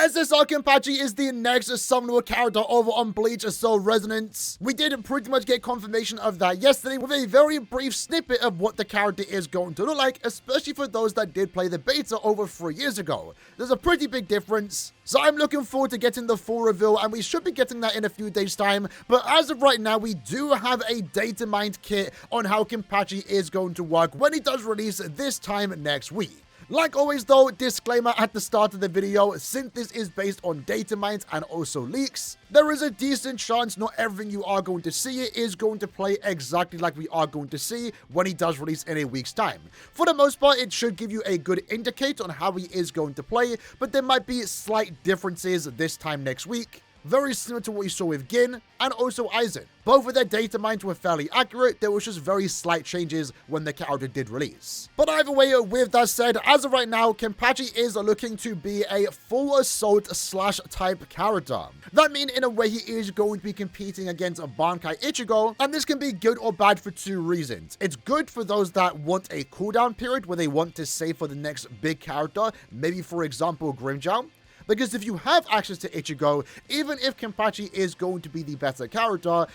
SSR Kenpachi is the next summonable character over on Bleach Soul Resonance. We did pretty much get confirmation of that yesterday with a very brief snippet of what the character is going to look like, especially for those that did play the beta over 3 years ago. There's a pretty big difference. So I'm looking forward to getting the full reveal, and we should be getting that in a few days' time. But as of right now, we do have a data mined kit on how Kenpachi is going to work when he does release this time next week. Like always though, disclaimer at the start of the video, since this is based on data mines and also leaks, there is a decent chance not everything you are going to see is going to play exactly like we are going to see when he does release in a week's time. For the most part, it should give you a good indicator on how he is going to play, but there might be slight differences this time next week. Very similar to what you saw with Gin and also Aizen. Both of their data mines were fairly accurate, there was just very slight changes when the character did release. But either way, with that said, as of right now, Kenpachi is looking to be a full assault slash type character. That means in a way he is going to be competing against Bankai Ichigo, and this can be good or bad for two reasons. It's good for those that want a cooldown period where they want to save for the next big character, maybe for example Grimmjow. Because if you have access to Ichigo, even if Kenpachi is going to be the better character,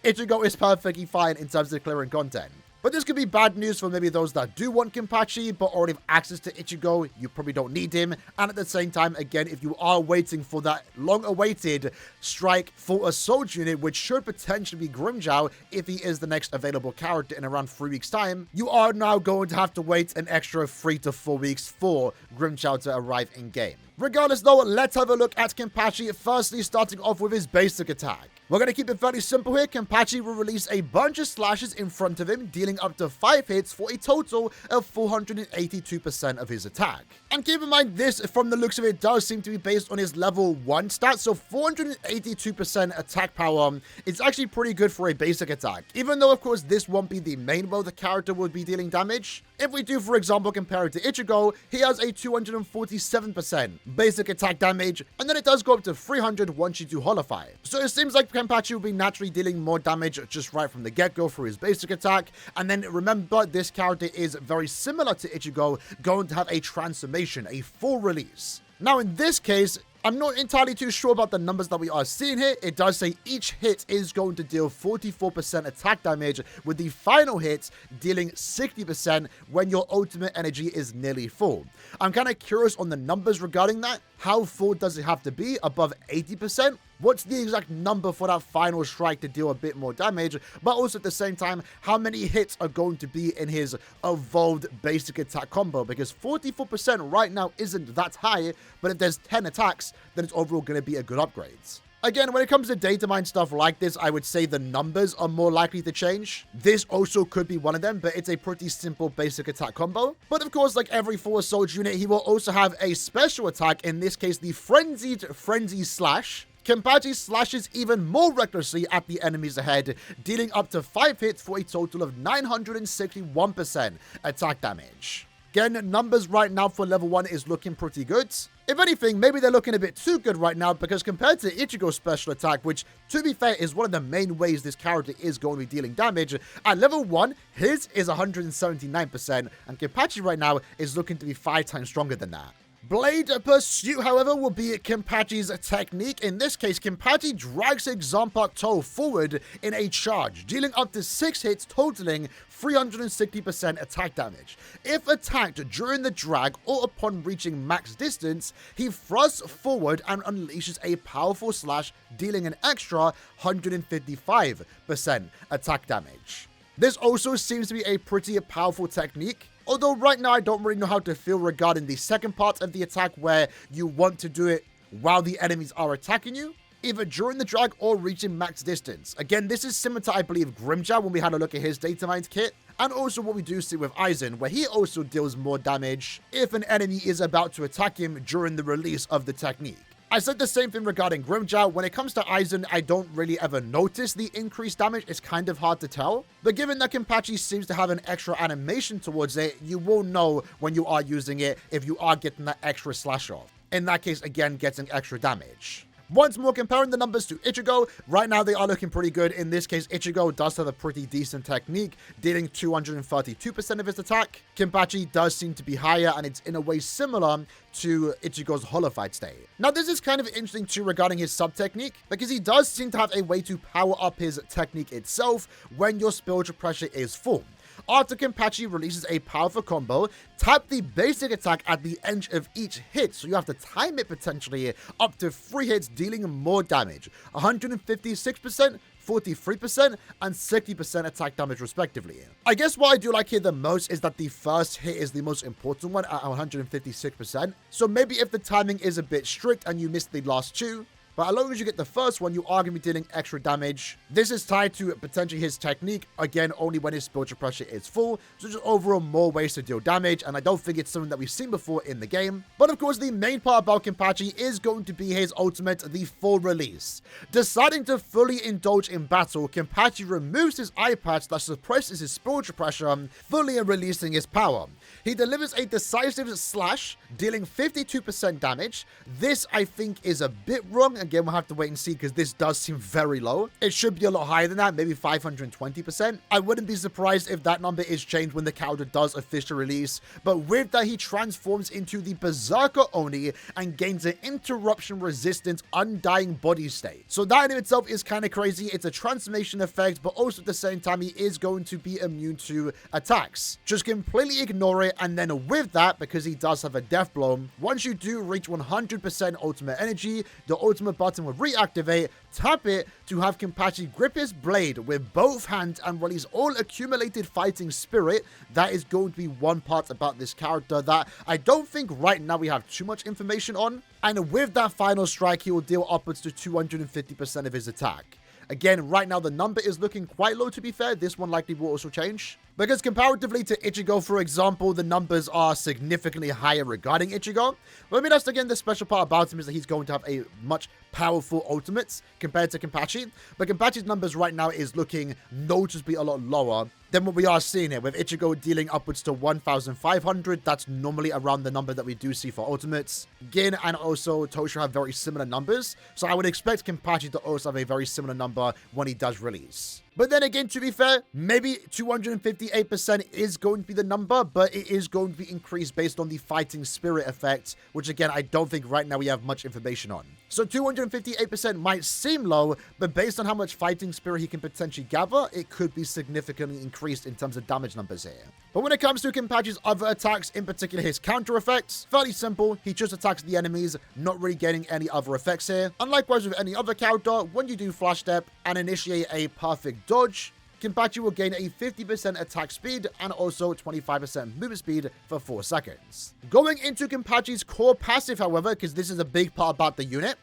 Ichigo is perfectly fine in terms of clearing content. But this could be bad news for maybe those that do want Kenpachi, but already have access to Ichigo, you probably don't need him. And at the same time, again, if you are waiting for that long-awaited strike full assault unit, which should potentially be Grimmjow if he is the next available character in around 3 weeks' time, you are now going to have to wait an extra 3 to 4 weeks for Grimmjow to arrive in-game. Regardless though, let's have a look at Kenpachi, firstly starting off with his basic attack. We're going to keep it fairly simple here. Kenpachi will release a bunch of slashes in front of him, dealing up to 5 hits for a total of 482% of his attack. And keep in mind, this, from the looks of it, does seem to be based on his level 1 stat, so 482% attack power is actually pretty good for a basic attack. Even though, of course, this won't be the main way the character would be dealing damage. If we do, for example, compare it to Ichigo, he has a 247% basic attack damage, and then it does go up to 300 once you do Holofy. So it seems like Kenpachi will be naturally dealing more damage just right from the get-go through his basic attack. And then remember, this character is very similar to Ichigo, going to have a transformation, a full release. Now in this case, I'm not entirely too sure about the numbers that we are seeing here. It does say each hit is going to deal 44% attack damage, with the final hit dealing 60% when your ultimate energy is nearly full. I'm kind of curious on the numbers regarding that. How full does it have to be? Above 80%? What's the exact number for that final strike to deal a bit more damage? But also at the same time, how many hits are going to be in his evolved basic attack combo? Because 44% right now isn't that high, but if there's 10 attacks, then it's overall going to be a good upgrade. Again, when it comes to data mine stuff like this, I would say the numbers are more likely to change. This also could be one of them, but it's a pretty simple basic attack combo. But of course, like every full assault unit, he will also have a special attack, in this case, the Frenzied Frenzy Slash. Kenpachi slashes even more recklessly at the enemies ahead, dealing up to 5 hits for a total of 961% attack damage. Again, numbers right now for level 1 is looking pretty good. If anything, maybe they're looking a bit too good right now, because compared to Ichigo's special attack, which, to be fair, is one of the main ways this character is going to be dealing damage, at level 1, his is 179%, and Kenpachi right now is looking to be 5 times stronger than that. Blade Pursuit, however, will be Kenpachi's technique. In this case, Kenpachi drags his Zanpakuto toe forward in a charge, dealing up to 6 hits, totaling 360% attack damage. If attacked during the drag or upon reaching max distance, he thrusts forward and unleashes a powerful slash, dealing an extra 155% attack damage. This also seems to be a pretty powerful technique. Although right now I don't really know how to feel regarding the second part of the attack, where you want to do it while the enemies are attacking you, either during the drag or reaching max distance. Again, this is similar to, I believe, Grimmjow when we had a look at his data mines kit, and also what we do see with Aizen, where he also deals more damage if an enemy is about to attack him during the release of the technique. I said the same thing regarding Grimmjow. When it comes to Aizen, I don't really ever notice the increased damage. It's kind of hard to tell. But given that Kenpachi seems to have an extra animation towards it, you will know when you are using it if you are getting that extra slash off. In that case, again, getting extra damage. Once more, comparing the numbers to Ichigo, right now they are looking pretty good. In this case, Ichigo does have a pretty decent technique, dealing 232% of his attack. Kenpachi does seem to be higher, and it's in a way similar to Ichigo's Hollow Fight state. Now, this is kind of interesting too regarding his sub-technique, because he does seem to have a way to power up his technique itself when your spiritual pressure is full. After Kenpachi releases a powerful combo, tap the basic attack at the end of each hit, so you have to time it potentially up to 3 hits, dealing more damage. 156%, 43%, and 60% attack damage respectively. I guess what I do like here the most is that the first hit is the most important one at 156%, so maybe if the timing is a bit strict and you miss the last 2, but as long as you get the first one, you are going to be dealing extra damage. This is tied to potentially his technique, again, only when his spiritual pressure is full, so just overall more ways to deal damage, and I don't think it's something that we've seen before in the game. But of course, the main part about Kenpachi is going to be his ultimate, the full release. Deciding to fully indulge in battle, Kenpachi removes his eye patch that suppresses his spiritual pressure, fully releasing his power. He delivers a decisive slash, dealing 52% damage. This, I think, is a bit wrong. Again, we'll have to wait and see because this does seem very low. It should be a lot higher than that, maybe 520%. I wouldn't be surprised if that number is changed when the character does officially release. But with that, he transforms into the Berserker Oni and gains an interruption-resistant Undying Body state. So that in itself is kind of crazy. It's a transformation effect, but also at the same time, he is going to be immune to attacks. Just completely ignore it, and then with that, because he does have a death blow, once you do reach 100% ultimate energy, the ultimate button will reactivate. Tap it to have Kenpachi grip his blade with both hands and release all accumulated fighting spirit. That is going to be one part about this character that I don't think right now we have too much information on. And with that final strike, he will deal upwards to 250% of his attack. Again, right now the number is looking quite low, to be fair. This one likely will also change, because comparatively to Ichigo, for example, the numbers are significantly higher regarding Ichigo. But I mean, that's again the special part about him, is that he's going to have a much powerful ultimates compared to Kenpachi. But Kenpachi's numbers right now is looking noticeably a lot lower than what we are seeing here, with Ichigo dealing upwards to 1,500. That's normally around the number that we do see for ultimates. Gin and also Tosho have very similar numbers, so I would expect Kenpachi to also have a very similar number when he does release. But then again, to be fair, maybe 258% is going to be the number, but it is going to be increased based on the fighting spirit effect, which again, I don't think right now we have much information on. So 258% might seem low, but based on how much fighting spirit he can potentially gather, it could be significantly increased in terms of damage numbers here. But when it comes to Kenpachi's other attacks, in particular his counter effects, fairly simple. He just attacks the enemies, not really getting any other effects here. And likewise with any other character, when you do flash step and initiate a perfect dodge, Kenpachi will gain a 50% attack speed and also 25% movement speed for 4 seconds. Going into Kenpachi's core passive, however, because this is a big part about the unit,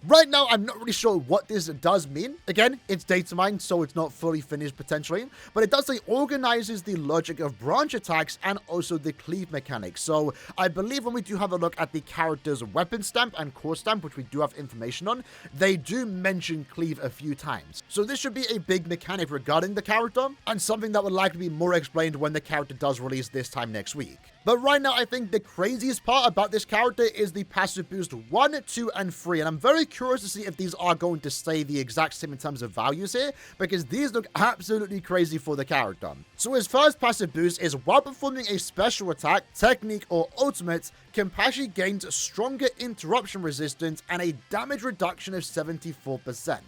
right now, I'm not really sure what this does mean. Again, it's data mined, so it's not fully finished potentially. But it does say organizes the logic of branch attacks and also the cleave mechanics. So I believe when we do have a look at the character's weapon stamp and core stamp, which we do have information on, they do mention cleave a few times. So this should be a big mechanic regarding the character, and something that would likely be more explained when the character does release this time next week. But right now, I think the craziest part about this character is the passive boost 1, 2, and 3. And I'm very curious to see if these are going to stay the exact same in terms of values here, because these look absolutely crazy for the character. So his first passive boost is while performing a special attack, technique, or ultimate, Kenpachi gains stronger interruption resistance and a damage reduction of 74%.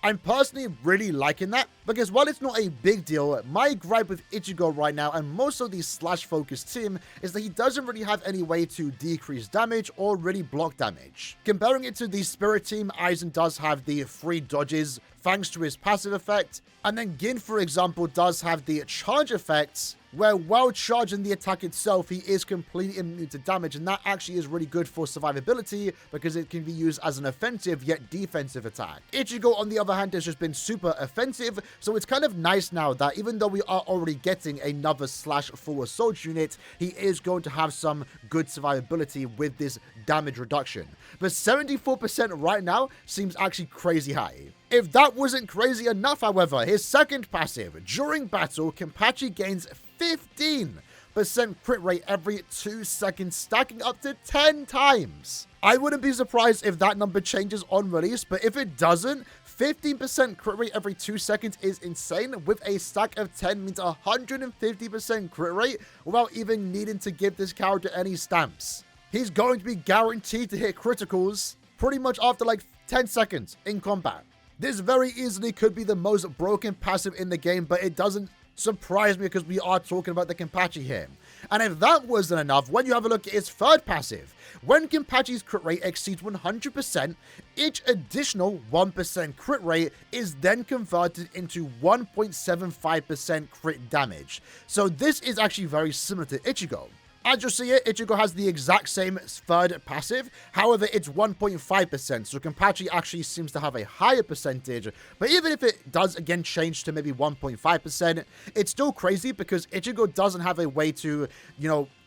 I'm personally really liking that, because while it's not a big deal, my gripe with Ichigo right now, and most of the slash-focused team, is that he doesn't really have any way to decrease damage or really block damage. Comparing it to the Spirit team, Aizen does have the 3 dodges thanks to his passive effect, and then Gin, for example, does have the charge effects, where while charging the attack itself, he is completely immune to damage, and that actually is really good for survivability because it can be used as an offensive yet defensive attack. Ichigo, on the other hand, has just been super offensive, so it's kind of nice now that even though we are already getting another slash full assault unit, he is going to have some good survivability with this damage reduction. But 74% right now seems actually crazy high. If that wasn't crazy enough, however, his second passive, during battle, Kenpachi gains 15 crit rate every 2 seconds, stacking up to 10 times. I wouldn't be surprised if that number changes on release, but if it doesn't, 15% crit rate every 2 seconds is insane. With a stack of 10 means 150% crit rate without even needing to give this character any stamps. He's going to be guaranteed to hit criticals pretty much after like 10 seconds in combat. This very easily could be the most broken passive in the game, but it doesn't surprise me because we are talking about the Kenpachi here. And if that wasn't enough, when you have a look at his third passive, when Kenpachi's crit rate exceeds 100%, each additional 1% crit rate is then converted into 1.75% crit damage. So this is actually very similar to Ichigo. As you see it, Ichigo has the exact same third passive, however it's 1.5%, so Kenpachi actually seems to have a higher percentage, but even if it does again change to maybe 1.5%, it's still crazy because Ichigo doesn't have a way to,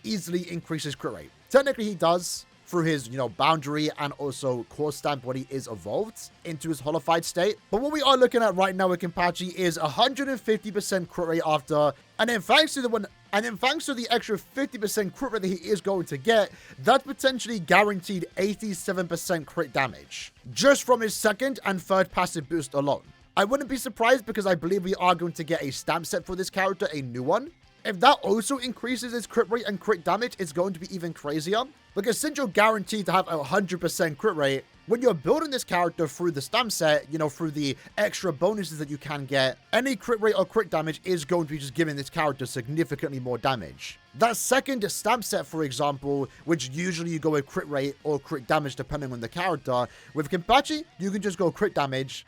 easily increase his crit rate. Technically he does, through his, boundary and also core stamp when he is evolved into his holified state. But what we are looking at right now with Kenpachi is 150% crit rate after, and then thanks to the extra 50% crit rate that he is going to get, that's potentially guaranteed 87% crit damage, just from his second and third passive boost alone. I wouldn't be surprised because I believe we are going to get a stamp set for this character, a new one. If that also increases its crit rate and crit damage, it's going to be even crazier. Because since you're guaranteed to have a 100% crit rate, when you're building this character through the stamp set, through the extra bonuses that you can get, any crit rate or crit damage is going to be just giving this character significantly more damage. That second stamp set, for example, which usually you go with crit rate or crit damage depending on the character, with Kenpachi, you can just go crit damage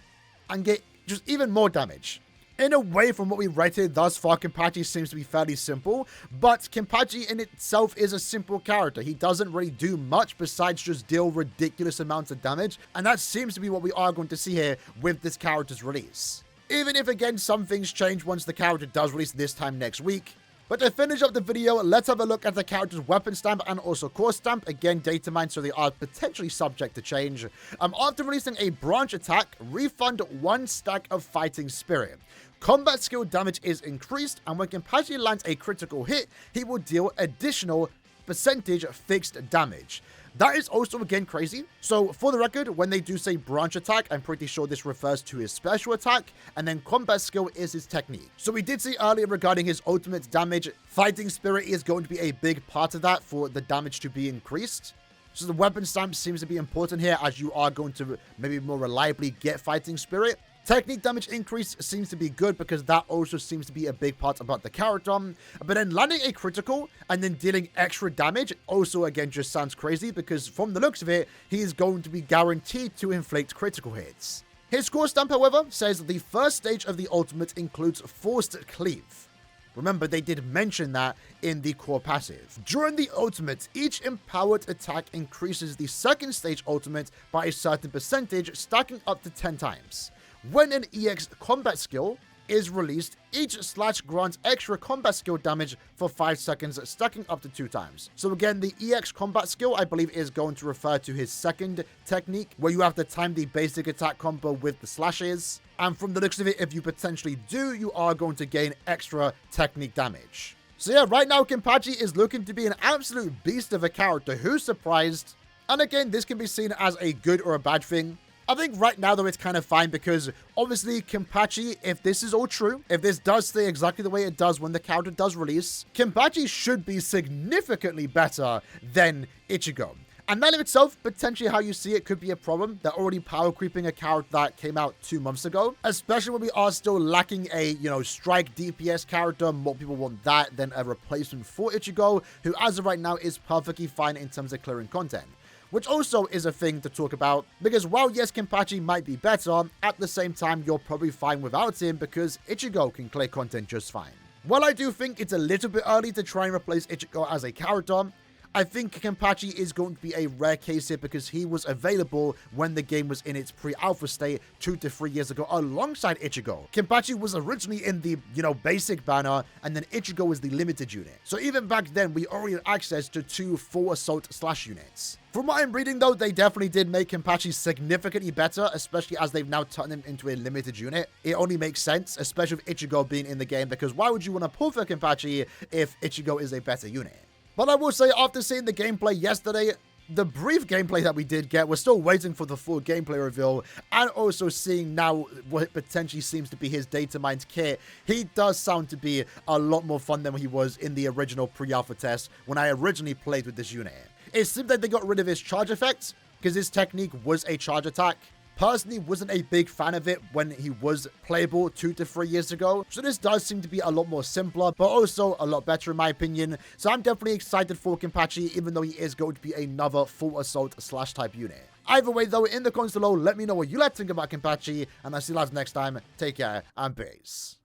and get just even more damage. In a way, from what we've read here thus far, Kenpachi seems to be fairly simple, but Kenpachi in itself is a simple character. He doesn't really do much besides just deal ridiculous amounts of damage, and that seems to be what we are going to see here with this character's release. Even if, again, some things change once the character does release this time next week. But to finish up the video, let's have a look at the character's weapon stamp and also core stamp. Again, data mined, so they are potentially subject to change. After releasing a branch attack, refund 1 stack of fighting spirit. Combat skill damage is increased, and when Kenpachi lands a critical hit, he will deal additional percentage fixed damage. That is also, again, crazy. So, for the record, when they do say branch attack, I'm pretty sure this refers to his special attack, and then combat skill is his technique. So, we did see earlier regarding his ultimate damage, fighting spirit is going to be a big part of that for the damage to be increased. So, the weapon stamp seems to be important here, as you are going to maybe more reliably get fighting spirit. Technique damage increase seems to be good because that also seems to be a big part about the character. But then landing a critical and then dealing extra damage also, again, just sounds crazy because from the looks of it, he is going to be guaranteed to inflict critical hits. His core stamp, however, says the first stage of the ultimate includes forced cleave. Remember, they did mention that in the core passive. During the ultimate, each empowered attack increases the second stage ultimate by a certain percentage, stacking up to 10 times. When an EX combat skill is released, each slash grants extra combat skill damage for 5 seconds, stacking up to 2 times. So again, the EX combat skill, I believe, is going to refer to his second technique, where you have to time the basic attack combo with the slashes. And from the looks of it, if you potentially do, you are going to gain extra technique damage. So yeah, right now, Kenpachi is looking to be an absolute beast of a character. Who's surprised? And again, this can be seen as a good or a bad thing. I think right now, though, it's kind of fine because obviously Kenpachi, if this is all true, if this does stay exactly the way it does when the character does release, Kenpachi should be significantly better than Ichigo. And that in itself, potentially how you see it could be a problem. They're already power creeping a character that came out 2 months ago, especially when we are still lacking a, strike DPS character. More people want that than a replacement for Ichigo, who as of right now is perfectly fine in terms of clearing content. Which also is a thing to talk about, because while yes, Kenpachi might be better, at the same time, you're probably fine without him because Ichigo can clear content just fine. While I do think it's a little bit early to try and replace Ichigo as a character, I think Kenpachi is going to be a rare case here because he was available when the game was in its pre-alpha state 2 to 3 years ago alongside Ichigo. Kenpachi was originally in the, basic banner, and then Ichigo was the limited unit. So even back then, we already had access to 2 full assault slash units. From what I'm reading though, they definitely did make Kenpachi significantly better, especially as they've now turned him into a limited unit. It only makes sense, especially with Ichigo being in the game, because why would you want to pull for Kenpachi if Ichigo is a better unit? But I will say, after seeing the gameplay yesterday, the brief gameplay that we did get, we're still waiting for the full gameplay reveal, and also seeing now what potentially seems to be his data mined kit, he does sound to be a lot more fun than he was in the original pre-alpha test when I originally played with this unit. It seemed like they got rid of his charge effect, because his technique was a charge attack. Personally, wasn't a big fan of it when he was playable 2 to 3 years ago. So this does seem to be a lot more simpler, but also a lot better in my opinion. So I'm definitely excited for Kenpachi, even though he is going to be another full assault slash type unit. Either way though, in the comments below, let me know what you like to think about Kenpachi, and I'll see you guys next time. Take care and peace.